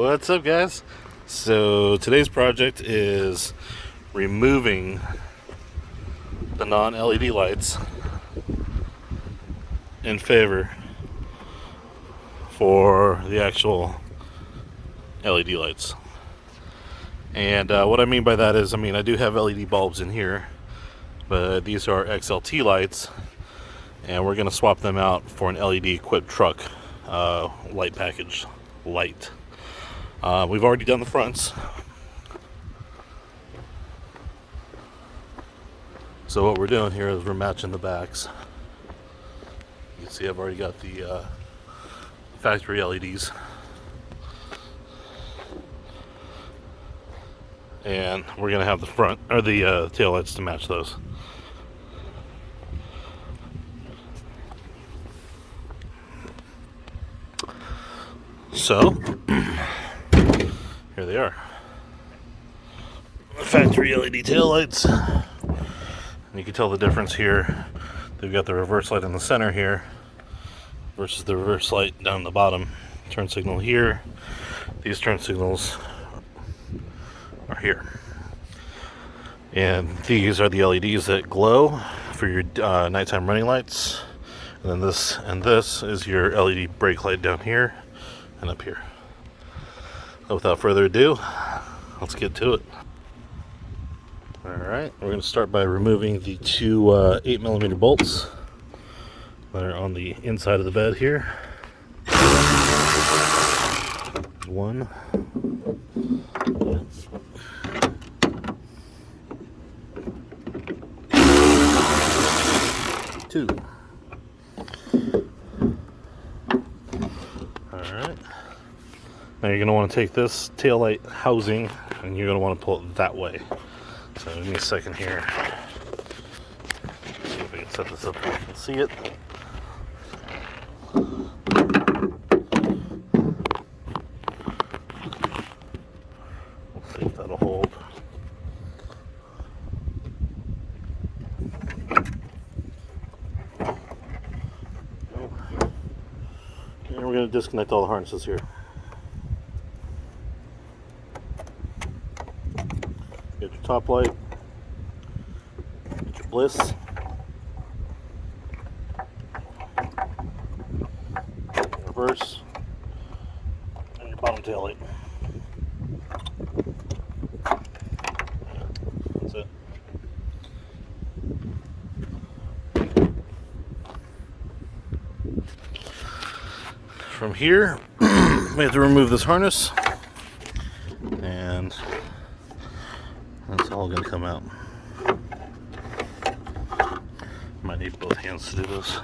What's up, guys? So today's project is removing the non-LED lights in favor for the actual LED lights. And what I mean by that is, I do have LED bulbs in here, but these are XLT lights, and we're going to swap them out for an LED equipped truck light package light. We've already done the fronts, so what we're doing here is we're matching the backs. You can see I've already got the factory LEDs, and we're gonna have the front or the tail lights to match those. So here they are, factory LED taillights. And you can tell the difference here. They've got the reverse light in the center here versus the reverse light down the bottom. Turn signal here. These turn signals are here. And these are the LEDs that glow for your nighttime running lights. And then this is your LED brake light down here and up here. So without further ado, let's get to it. Alright, we're going to start by removing the two 8mm bolts that are on the inside of the bed here. One. Two. Alright. Now you're going to want to take this taillight housing and you're going to want to pull it that way. So give me a second here. See if we can set this up so you can see it. We'll see if that'll hold. And we're going to disconnect all the harnesses here. Get your top light, get your BLIS, reverse, and your bottom tail light. That's it. From here, we have to remove this harness, and that's all going to come out. Might need both hands to do this.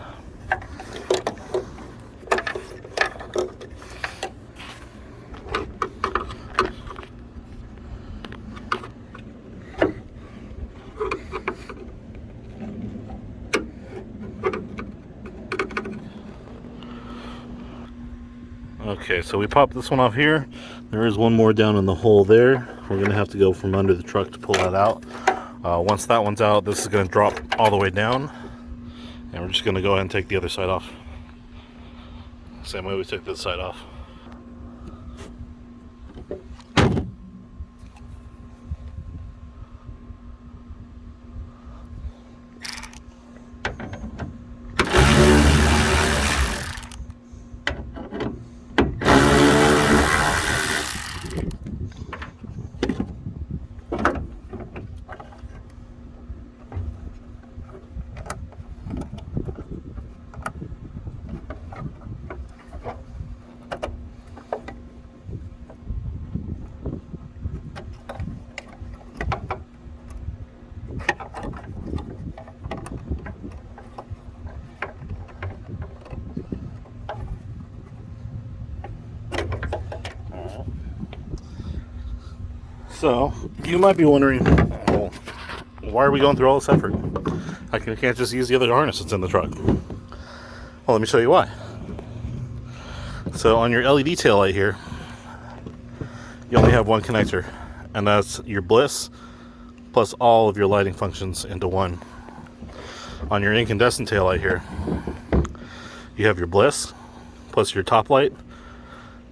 Okay, so we popped this one off here. There is one more down in the hole there. We're going to have to go from under the truck to pull that out. Once that one's out, this is going to drop all the way down. And we're just going to go ahead and take the other side off. Same way we took this side off. So, you might be wondering, well, why are we going through all this effort? I can't just use the other harness that's in the truck. Well, let me show you why. So, on your LED tail light here, you only have one connector, and that's your BLIS plus all of your lighting functions into one. On your incandescent tail light here, you have your BLIS plus your top light,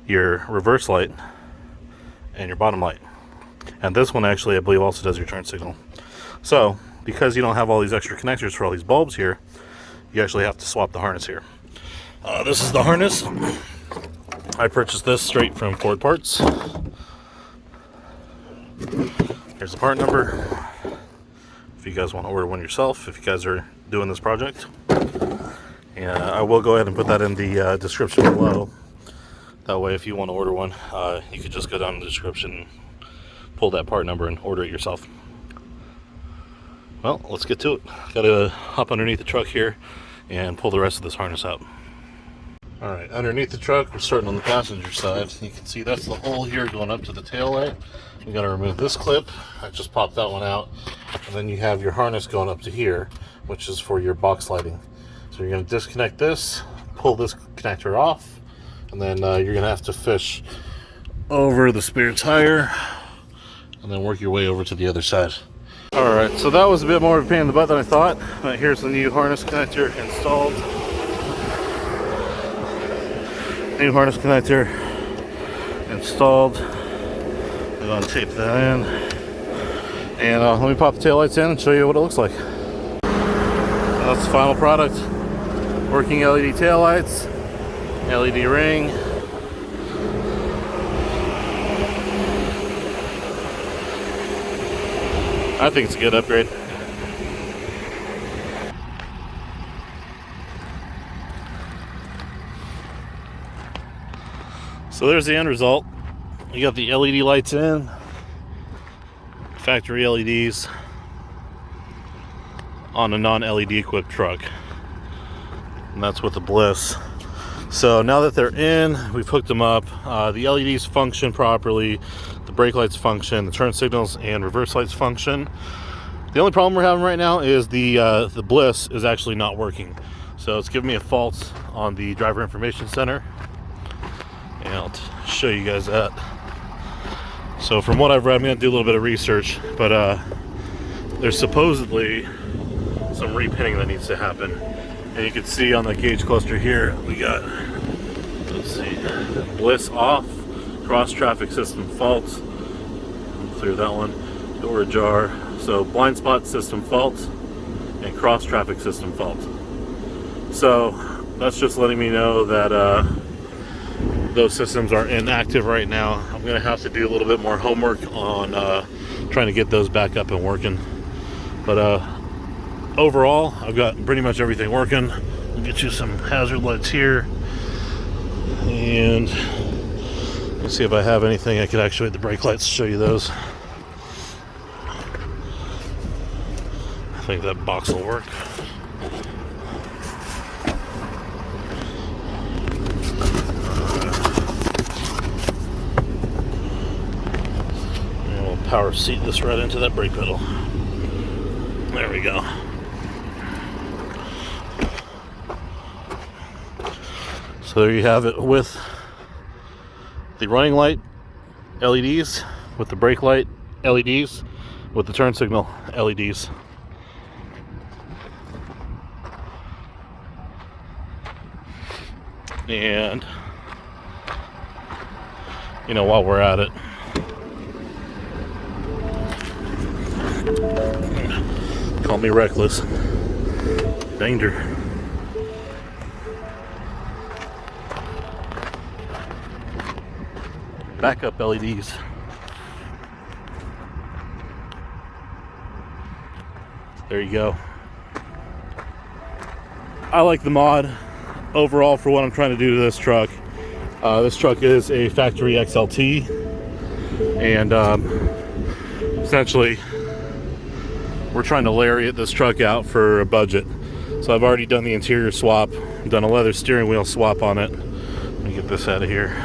your reverse light, and your bottom light. And this one actually, I believe, also does your turn signal. So, because you don't have all these extra connectors for all these bulbs here, you actually have to swap the harness here. This is the harness. I purchased this straight from Ford Parts. Here's the part number. If you guys want to order one yourself, if you guys are doing this project. And I will go ahead and put that in the description below. That way, if you want to order one, you could just go down in the description, pull that part number, and order it yourself. Well, let's get to it. Gotta hop underneath the truck here and pull the rest of this harness out. Alright, underneath the truck, we're starting on the passenger side. You can see that's the hole here going up to the tail light. You gotta remove this clip. I just popped that one out. And then you have your harness going up to here, which is for your box lighting. So you're gonna disconnect this, pull this connector off, and then you're gonna have to fish over the spare tire and then work your way over to the other side. Alright, so that was a bit more of a pain in the butt than I thought. Here's the new harness connector installed. New harness connector installed. I'm going to tape that in. And let me pop the taillights in and show you what it looks like. That's the final product. Working LED taillights, LED ring. I think it's a good upgrade. So there's the end result. You got the LED lights in, factory LEDs on a non-LED equipped truck. And that's with the BLIS. So now that they're in, we've hooked them up. The LEDs function properly. The brake lights function, the turn signals and reverse lights function. The only problem we're having right now is the BLIS is actually not working. So it's giving me a fault on the driver information center. And I'll show you guys that. So from what I've read, I'm going to do a little bit of research, but there's supposedly some repinning that needs to happen. And you can see on the gauge cluster here, we got, let's see, BLIS off, cross traffic system fault, clear that one, door ajar, so blind spot system fault, and cross traffic system fault. So that's just letting me know that those systems are inactive right now. I'm going to have to do a little bit more homework on trying to get those back up and working. But overall, I've got pretty much everything working. I'll get you some hazard lights here. And let's see if I have anything I could actuate the brake lights to show you those. I think that box will work. And we'll power seat this right into that brake pedal. There we go. So there you have it with the running light LEDs, with the brake light LEDs, with the turn signal LEDs. And, you know, while we're at it, call me reckless. Danger. Backup LEDs. There you go. I like the mod overall for what I'm trying to do to this truck. This truck is a factory XLT, and essentially we're trying to lariat this truck out for a budget. So I've already done the interior swap, done a leather steering wheel swap on it. Let me get this out of here.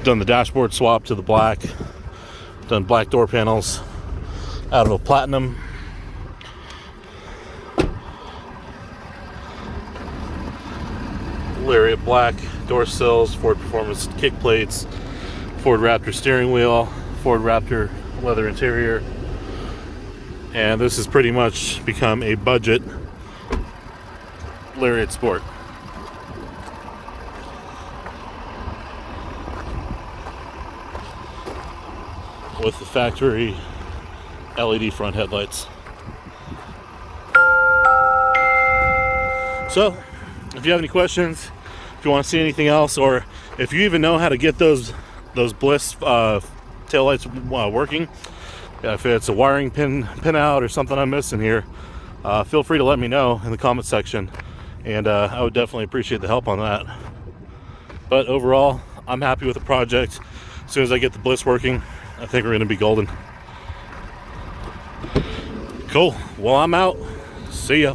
Done the dashboard swap to the black, done black door panels out of a Platinum. Lariat black door sills, Ford Performance kick plates, Ford Raptor steering wheel, Ford Raptor leather interior. And this has pretty much become a budget Lariat Sport. with the factory LED front headlights. So, if you have any questions, if you want to see anything else, or if you even know how to get those BLIS taillights working, if it's a wiring pin out or something I'm missing here, feel free to let me know in the comment section, and I would definitely appreciate the help on that. But overall, I'm happy with the project. As soon as I get the BLIS working, I think we're going to be golden. Cool. Well, I'm out. See ya.